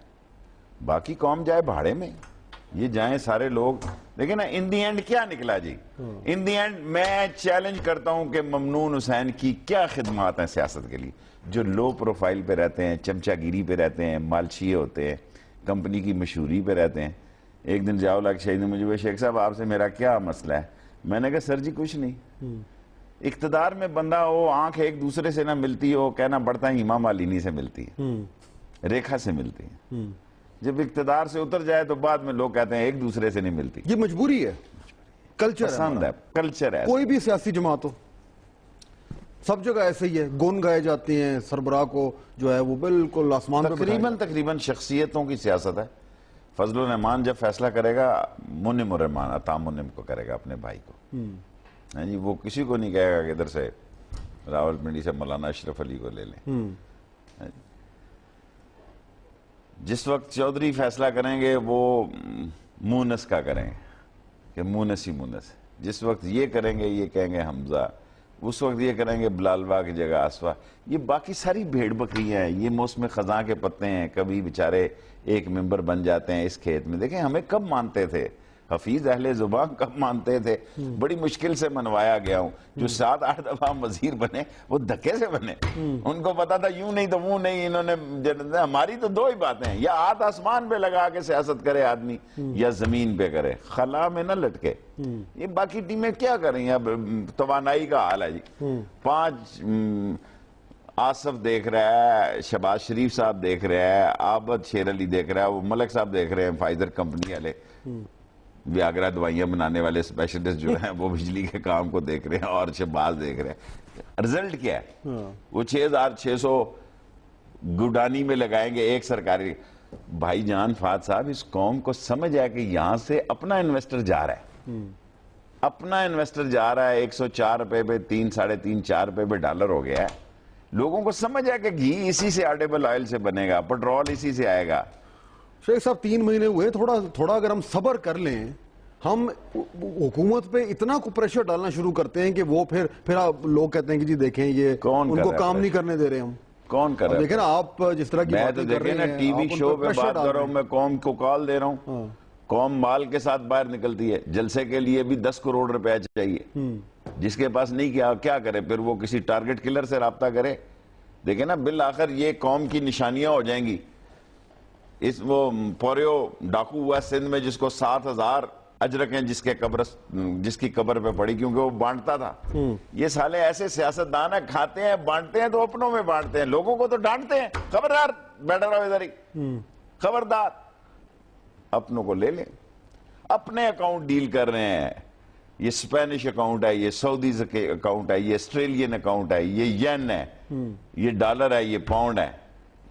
B: باقی قوم جائے بھاڑے میں, یہ جائیں سارے لوگ. لیکن ان دی اینڈ کیا نکلا جی, ان دی اینڈ میں چیلنج کرتا ہوں کہ ممنون حسین کی کیا خدمات ہیں سیاست کے لیے, جو لو پروفائل پہ رہتے ہیں, چمچہ گیری پہ رہتے ہیں, مالچیے ہوتے ہیں, کمپنی کی مشہوری پہ رہتے ہیں. ایک دن ضیاء الحق شہید نے مجھے, شیخ صاحب آپ سے میرا کیا مسئلہ ہے, میں نے کہا سر جی کچھ نہیں, اقتدار میں بندہ وہ آنکھ ایک دوسرے سے نہ ملتی ہو، کہنا پڑتا ہے امام مالینی سے ملتی ہے، ریکھا سے ملتی ہے. جب اقتدار سے اتر جائے تو بعد میں لوگ کہتے ہیں ایک دوسرے سے نہیں ملتی.
A: یہ مجبوری ہے، کلچر
B: پسند ہے، کلچر ہے.
A: کوئی بھی سیاسی جماعت ہو سب جگہ ایسے ہی ہے، گن گائے جاتے ہیں، سربراہ کو جو ہے وہ بالکل آسمان پہ
B: تقریباً شخصیتوں کی سیاست ہے. فضل الرحمان جب فیصلہ کرے گا منم الرحمان عطا منم کو کرے گا، اپنے بھائی کو. جی وہ کسی کو نہیں کہے گا کہ ادھر سے راولپنڈی سے مولانا اشرف علی کو لے لیں. جس وقت چودھری فیصلہ کریں گے وہ مونس کا کریں گے کہ مونس ہی مونس. جس وقت یہ کریں گے یہ کہیں گے حمزہ. اس وقت یہ کریں گے بلالوا کی جگہ اسوا. یہ باقی ساری بھیڑ بکریاں ہیں، یہ موسم خزاں کے پتے ہیں. کبھی بیچارے ایک ممبر بن جاتے ہیں اس کھیت میں. دیکھیں ہمیں کب مانتے تھے حفیظ اہل زبان، کب مانتے تھے؟ بڑی مشکل سے منوایا گیا ہوں. جو 7-8 دفعہ وزیر بنے وہ دھکے سے بنے. ان کو پتا تھا یوں نہیں تو وہ نہیں. انہوں نے ہماری تو 2 ہی باتیں ہیں، یا ہاتھ آسمان پہ لگا کے سیاست کرے آدمی یا زمین پہ کرے، خلا میں نہ لٹکے. یہ باقی ٹیمیں کیا کر رہی ہیں؟ اب توانائی کا حال ہے جی. 5 آصف دیکھ رہا ہے، شہباز شریف صاحب دیکھ رہا ہے، عابد شیر علی دیکھ رہا ہے، وہ ملک صاحب دیکھ رہے ہیں، فائزر کمپنی والے ویاگرا دوائیاں بنانے والے اسپیشلسٹ جو ہیں وہ بجلی کے کام کو دیکھ رہے ہیں، اور شہباز دیکھ رہے ہیں. رزلٹ کیا ہے؟ وہ 6600 گوڈانی میں لگائیں گے ایک سرکاری. بھائی جان فہد صاحب، اس قوم کو سمجھ ہے کہ یہاں سے اپنا انویسٹر جا رہا ہے، اپنا انویسٹر جا رہا ہے. 104 روپے پہ 3 ساڑھے 3 4 روپے پہ ڈالر ہو گیا ہے. لوگوں کو سمجھ ہے کہ گھی اسی سے ایڈیبل آئل سے بنے گا، پٹرول اسی سے آئے گا.
A: شیخ صاحب 3 مہینے ہوئے، تھوڑا اگر ہم صبر کر لیں. ہم حکومت پہ اتنا کو پریشر ڈالنا شروع کرتے ہیں کہ وہ پھر لوگ کہتے ہیں کہ جی دیکھیں یہ ان کو کام نہیں کرنے دے رہے. ہم
B: کون کر رہا ہے؟
A: دیکھیں نا آپ جس طرح کی باتیں کر رہے ہیں،
B: ٹی وی شو پہ بات کر رہا ہوں، میں قوم کو کال دے رہا ہوں. قوم مال کے ساتھ باہر نکلتی ہے. جلسے کے لیے بھی 10 کروڑ روپے چاہیے. جس کے پاس نہیں کیا کرے؟ پھر وہ کسی ٹارگٹ کلر سے رابطہ کرے. دیکھیں نا بالآخر یہ قوم کی نشانیاں ہو جائیں گی. وہ پوریو ڈاکو ہوا سندھ میں، جس کو 7000 اجرکیں جس کی قبر پہ پڑی کیونکہ وہ بانٹتا تھا. یہ سالے ایسے سیاستدان ہیں، کھاتے ہیں بانٹتے ہیں تو اپنوں میں بانٹتے ہیں، لوگوں کو تو ڈانٹتے ہیں. خبردار بیٹھا رہو ادھر ہی، خبردار. اپنوں کو لے لیں. اپنے اکاؤنٹ ڈیل کر رہے ہیں. یہ اسپینش اکاؤنٹ ہے، یہ سعودیز اکاؤنٹ ہے، یہ آسٹریلین اکاؤنٹ ہے، یہ ین ہے، یہ ڈالر ہے، یہ پاؤنڈ ہے.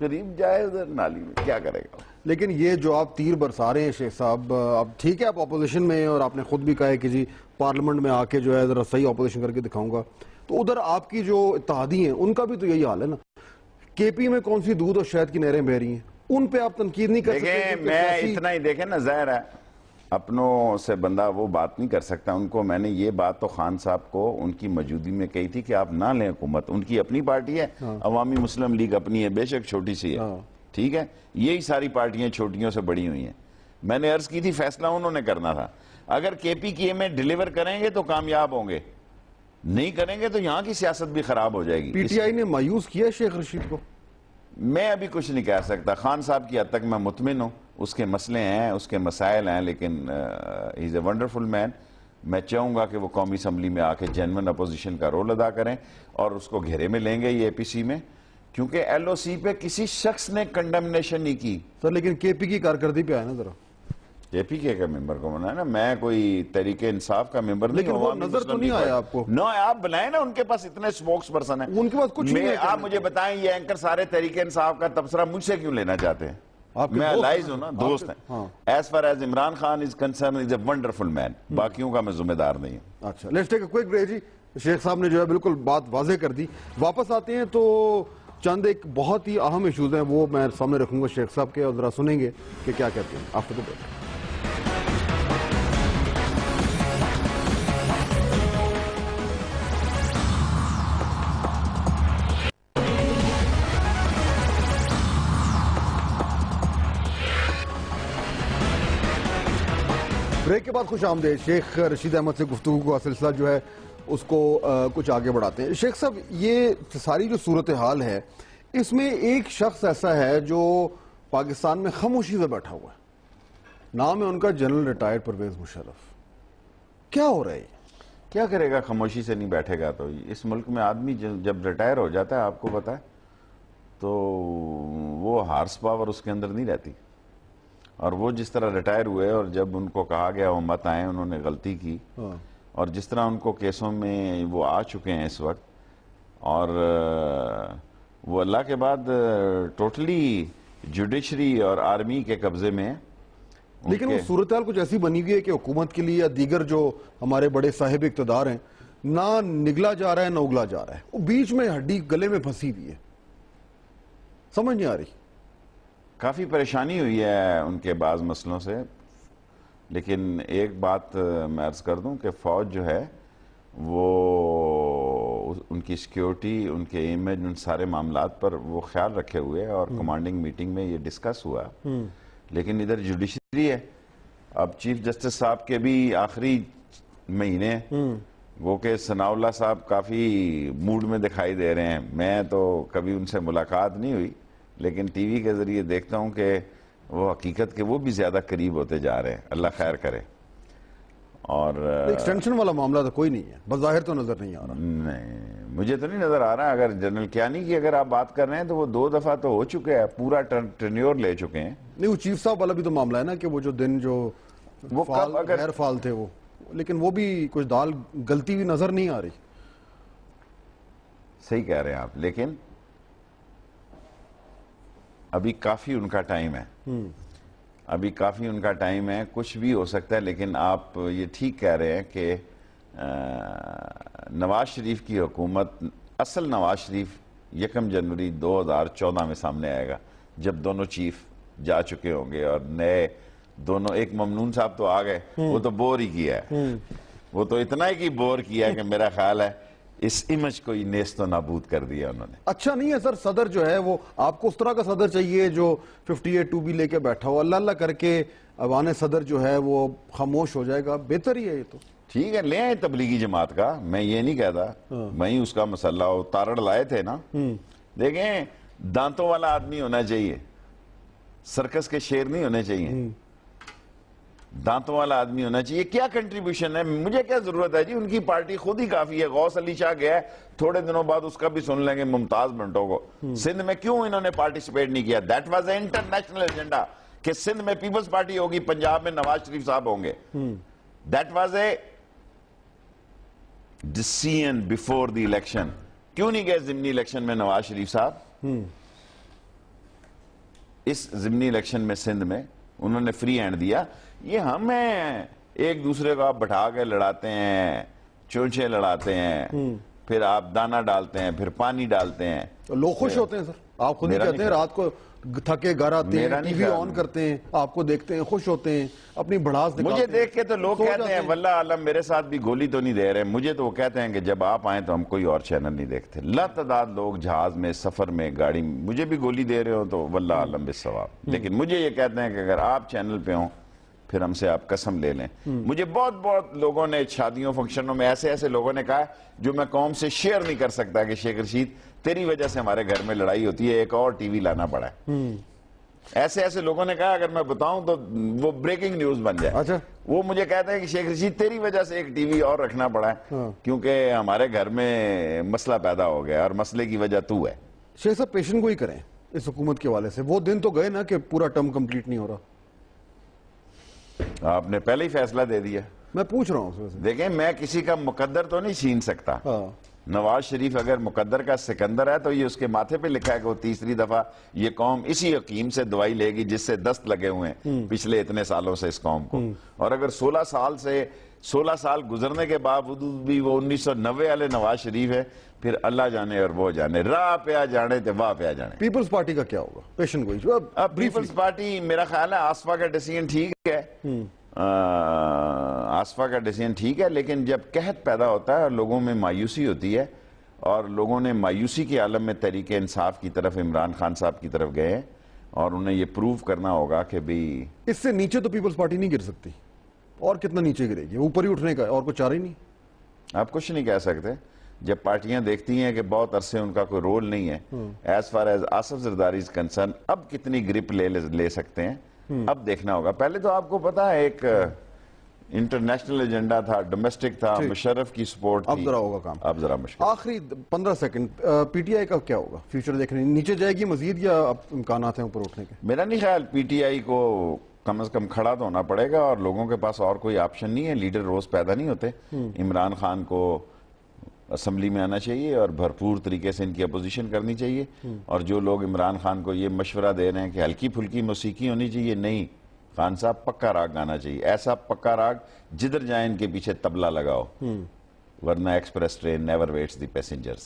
B: غریب جائے ادھر نالی میں، کیا کرے گا؟
A: لیکن یہ جو آپ تیر برسا رہے ہیں شیخ صاحب، اب ٹھیک ہے آپ اپوزیشن میں ہیں اور آپ نے خود بھی کہا ہے کہ جی پارلیمنٹ میں آ کے جو ہے ذرا صحیح اپوزیشن کر کے دکھاؤں گا. تو ادھر آپ کی جو اتحادی ہیں ان کا بھی تو یہی حال ہے نا. کے پی میں کون سی دودھ اور شہد کی نہریں بہ رہی ہیں، ان پہ آپ تنقید نہیں کر سکتے؟
B: دیکھیں میں اتنا ہی، دیکھیں نا ظاہر ہے اپنوں سے بندہ وہ بات نہیں کر سکتا. ان کو میں نے یہ بات تو خان صاحب کو ان کی موجودگی میں کہی تھی کہ آپ نہ لیں حکومت. ان کی اپنی پارٹی ہے، عوامی مسلم لیگ اپنی ہے، بے شک چھوٹی سی ہے، ٹھیک ہے. یہی ساری پارٹیاں چھوٹیوں سے بڑی ہوئی ہیں. میں نے عرض کی تھی فیصلہ انہوں نے کرنا تھا. اگر کے پی کی ایم اے ڈیلیور کریں گے تو کامیاب ہوں گے، نہیں کریں گے تو یہاں کی سیاست بھی خراب ہو جائے گی.
A: پی ٹی آئی نے مایوس کیا شیخ رشید کو؟
B: میں ابھی کچھ نہیں کہہ سکتا. خان صاحب کی حد تک میں مطمئن ہوں. اس کے مسئلے ہیں، اس کے مسائل ہیں، لیکن ہی از اے ونڈرفل مین. میں چاہوں گا کہ وہ قومی اسمبلی میں آ کے جینون اپوزیشن کا رول ادا کریں اور اس کو گھیرے میں لیں گے یہ اے پی سی میں، کیونکہ ایل او سی پہ کسی شخص نے کنڈمنیشن نہیں کی.
A: سر لیکن کے پی کی کارکردگی پہ آئے نا ذرا.
B: کے پی کے ممبر کو بنایا نا، میں کوئی تحریک انصاف کا ممبر نہیں.
A: لیکن وہ نظر تو نہیں آیا آپ کو؟
B: نو، آپ بنائیں نا، ان کے پاس اتنے سپوکس پرسن ہیں.
A: ان کے پاس کچھ نہیں ہے.
B: آپ مجھے بتائیں یہ اینکر سارے تحریک انصاف کا تبصرہ مجھ سے کیوں لینا چاہتے ہیں؟ میں الائز ہوں نا، دوست ہیں. As far as Imran Khan is concern is a wonderful man. باقیوں کا میں ذمہ دار نہیں ہوں.
A: اچھا let's take a quick break. جی شیخ صاحب نے جو ہے بالکل بات واضح کر دی. واپس آتے ہیں تو چند ایک بہت ہی اہم ایشوز ہیں، وہ میں سامنے رکھوں گا شیخ صاحب کے، اور ذرا سنیں گے کہ کیا کہتے ہیں. After the break. بریک کے بعد خوش آمدید. شیخ رشید احمد سے گفتگو کا سلسلہ جو ہے اس کو کچھ آگے بڑھاتے ہیں. شیخ صاحب یہ ساری جو صورتحال ہے اس میں ایک شخص ایسا ہے جو پاکستان میں خاموشی سے بیٹھا ہوا ہے، نام ہے ان کا جنرل ریٹائرڈ پرویز مشرف. کیا ہو رہا ہے؟
B: کیا کرے گا؟ خاموشی سے نہیں بیٹھے گا تو اس ملک میں آدمی جب ریٹائر ہو جاتا ہے آپ کو پتا ہے تو وہ ہارس پاور اس کے اندر نہیں رہتی. اور وہ جس طرح ریٹائر ہوئے اور جب ان کو کہا گیا وہ مت آئیں انہوں نے غلطی کی اور جس طرح ان کو کیسوں میں وہ آ چکے ہیں اس وقت اور وہ اللہ کے بعد ٹوٹلی جوڈیشری اور آرمی کے قبضے میں.
A: لیکن وہ صورتحال کچھ ایسی بنی ہوئی ہے کہ حکومت کے لیے یا دیگر جو ہمارے بڑے صاحب اقتدار ہیں نہ نگلا جا رہا ہے نہ اگلا جا رہا ہے, وہ بیچ میں ہڈی گلے میں پھنسی ہوئی ہے, سمجھ نہیں آ رہی.
B: کافی پریشانی ہوئی ہے ان کے بعض مسئلوں سے, لیکن ایک بات میں عرض کر دوں کہ فوج جو ہے وہ ان کی سیکیورٹی, ان کے امیج, ان سارے معاملات پر وہ خیال رکھے ہوئے اور کمانڈنگ میٹنگ میں یہ ڈسکس ہوا. لیکن ادھر جوڈیشری ہے. اب چیف جسٹس صاحب کے بھی آخری مہینے وہ کہ ثناء اللہ صاحب کافی موڈ میں دکھائی دے رہے ہیں. میں تو کبھی ان سے ملاقات نہیں ہوئی لیکن ٹی وی کے ذریعے دیکھتا ہوں کہ وہ حقیقت کے وہ بھی زیادہ قریب ہوتے جا رہے ہیں. اللہ خیر کرے. اور
A: ایکسٹینشن والا معاملہ تو کوئی نہیں ہے, بظاہر تو نظر نہیں آ رہا.
B: نہیں, مجھے تو نہیں نظر آ رہا. اگر جنرل کیانی کی اگر آپ بات کر رہے ہیں تو وہ 2 دفعہ تو ہو چکے ہیں, پورا ٹرینیور لے چکے ہیں.
A: نہیں, وہ چیف صاحب والا بھی تو معاملہ ہے نا کہ وہ جو دن جو
B: وہ
A: غیر فعال تھے وہ, لیکن وہ بھی کچھ دال گلتی ہوئی نظر نہیں آ رہی.
B: صحیح کہہ رہے ہیں آپ, لیکن ابھی کافی ان کا ٹائم ہے. ابھی کافی ان کا ٹائم ہے, کچھ بھی ہو سکتا ہے. لیکن آپ یہ ٹھیک کہہ رہے ہیں کہ نواز شریف کی حکومت, اصل نواز شریف 1 جنوری 2014 میں سامنے آئے گا جب دونوں چیف جا چکے ہوں گے اور نئے دونوں. ایک ممنون صاحب تو آ گئے, وہ تو بور ہی کیا ہے, وہ تو اتنا ہی کی بور کیا کہ میرا خیال ہے اس امیج کو نیست و نابود کر دیا انہوں نے.
A: اچھا نہیں ہے سر صدر جو ہے وہ, آپ کو اس طرح کا صدر چاہیے جو 58(2) بھی لے کے بیٹھا ہو, اللہ اللہ کر کے ایوان صدر جو ہے وہ خاموش ہو جائے گا, بہتر ہی ہے. یہ تو
B: ٹھیک ہے, لے آئیں تبلیغی جماعت کا, میں یہ نہیں کہتا, میں ہی اس کا مسئلہ ہو. تارڑ لائے تھے نا, دیکھیں دانتوں والا آدمی ہونا چاہیے, سرکس کے شیر نہیں ہونے چاہیے, دانتوں والا آدمی ہونا چاہیے. کیا کنٹریبیوشن ہے, مجھے کیا ضرورت ہے جی, ان کی پارٹی خود ہی کافی ہے. غوث علی شاہ گیا ہے, تھوڑے دنوں بعد اس کا بھی سن لیں گے ممتاز منٹو کو. سندھ میں کیوں انہوں نے پارٹیسپیٹ نہیں کیا؟ That was a international agenda کہ سندھ میں پیپلز پارٹی ہوگی, پنجاب میں نواز شریف صاحب ہوں گے. That was a decision before the election. کیوں نہیں گئے ضمنی الیکشن میں نواز شریف صاحب؟ اس ضمنی الیکشن میں سندھ میں انہوں نے فری ہینڈ دیا. یہ ہمیں ایک دوسرے کو آپ بٹھا کے لڑاتے ہیں, چونچے لڑاتے ہیں, پھر آپ دانہ ڈالتے ہیں, پھر پانی ڈالتے ہیں.
A: لوگ خوش ہوتے ہیں سر, آپ خود ہی کہتے ہیں رات کو تھکے گھر آتے ہیں, ٹی وی آن کرتے ہیں, آپ کو دیکھتے ہیں, خوش ہوتے ہیں, اپنی بڑھاس دکھاتے ہیں.
B: مجھے دیکھ کے تو لوگ کہتے ہیں واللہ عالم میرے ساتھ بھی گولی تو نہیں دے رہے. مجھے تو وہ کہتے ہیں کہ جب آپ آئیں تو ہم کوئی اور چینل نہیں دیکھتے. لاتعداد لوگ جہاز میں, سفر میں, گاڑی میں مجھے بھی گولی دے رہے ہو تو واللہ عالم بالثواب. لیکن مجھے یہ کہتے ہیں کہ اگر آپ چینل پہ ہوں پھر ہم سے آپ قسم لے لیں. مجھے بہت لوگوں نے شادیوں فنکشنوں میں ایسے لوگوں نے کہا جو میں قوم سے شیئر نہیں کر سکتا کہ شیخ رشید تیری وجہ سے ہمارے گھر میں لڑائی ہوتی ہے, ایک اور ٹی وی لانا پڑا ہے. ایسے لوگوں نے کہا اگر میں بتاؤں تو وہ بریکنگ نیوز بن جائے.
A: اچھا,
B: وہ مجھے کہتے ہیں کہ شیخ رشید تیری وجہ سے ایک ٹی وی اور رکھنا پڑا ہے کیونکہ ہمارے گھر میں مسئلہ پیدا ہو گیا اور مسئلے کی وجہ تو ہے.
A: شیخ صاحب پیشن گوئی کریں اس حکومت کے حوالے سے. وہ دن تو گئے نا کہ پورا ٹرم کمپلیٹ نہیں ہو رہا.
B: آپ نے پہلے ہی فیصلہ دے دیا.
A: میں پوچھ رہا ہوں.
B: دیکھیں میں کسی کا مقدر تو نہیں چھین سکتا. نواز شریف اگر مقدر کا سکندر ہے تو یہ اس کے ماتھے پہ لکھا ہے کہ وہ 3ری دفعہ یہ قوم اسی حکیم سے دوائی لے گی جس سے دست لگے ہوئے ہیں پچھلے اتنے سالوں سے اس قوم کو. اور اگر 16 سال گزرنے کے باوجود بھی وہ 1990 والے نواز شریف ہے, پھر اللہ جانے اور وہ جانے, راہ پہ آ جانے تے واہ پہ آ جانے.
A: پیپلز پارٹی کا کیا ہوگا پیشن گوئی؟
B: اب پیپلز پارٹی میرا خیال ہے آصفہ کا ڈیسیژن ٹھیک ہے, آصفہ کا ڈیسیژن ٹھیک ہے, لیکن جب قحط پیدا ہوتا ہے اور لوگوں میں مایوسی ہوتی ہے اور لوگوں نے مایوسی کے عالم میں تحریک انصاف کی طرف, عمران خان صاحب کی طرف گئے اور انہیں یہ پروف کرنا ہوگا کہ بھی
A: اس سے نیچے تو پیپلز پارٹی نہیں گر سکتی. اور کتنا نیچے گرے گی؟ اوپر ہی اٹھنے کا اور کچھ چارہ ہی نہیں. آپ
B: کچھ نہیں کہہ سکتے. جب پارٹیاں دیکھتی ہیں کہ بہت عرصے ان کا کوئی رول نہیں ہے, as far as Asif Zardari is concern, اب کتنی گرپ لے سکتے ہیں اب دیکھنا ہوگا. پہلے تو آپ کو پتا ہے ایک انٹرنیشنل ایجنڈا تھا، ڈومیسٹک تھا، مشرف کی سپورٹ تھی.
A: اب ذرا ہوگا کام.
B: اب ذرا مشکل.
A: آخری 15 سیکنڈ، پی ٹی آئی کا کیا ہوگا فیوچر دیکھنے؟ نیچے جائے گی مزید یا اب امکانات ہیں اوپر اٹھنے کے؟
B: میرا نہیں خیال. پی ٹی آئی کو کم از کم کھڑا تو ہونا پڑے گا، اور لوگوں کے پاس اور کوئی آپشن نہیں ہے. لیڈر روز پیدا نہیں ہوتے. عمران خان کو اسمبلی میں آنا چاہیے اور بھرپور طریقے سے ان کی اپوزیشن کرنی چاہیے. اور جو لوگ عمران خان کو یہ مشورہ دے رہے ہیں کہ ہلکی پھلکی موسیقی ہونی چاہیے، نہیں، خان صاحب پکا راگ گانا چاہیے. ایسا پکا راگ جدھر جائیں ان کے پیچھے تبلا لگاؤ، ورنہ ایکسپریس ٹرین نیور ویٹس دی پیسنجرز.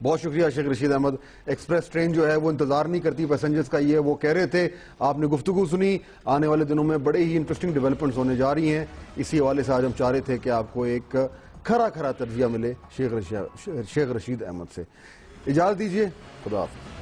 A: بہت شکریہ شیخ رشید احمد. ایکسپریس ٹرین جو ہے وہ انتظار نہیں کرتی پیسنجرز کا، یہ وہ کہہ رہے تھے. آپ نے گفتگو سنی. آنے والے دنوں میں بڑے ہی انٹرسٹنگ ڈیولپمنٹس ہونے جا رہی ہیں. اسی حوالے سے آج ہم چاہ رہے تھے کہ آپ کو ایک کھرا تجزیہ ملے شیخ رشید احمد سے. اجازت دیجیے، خدا حافظ.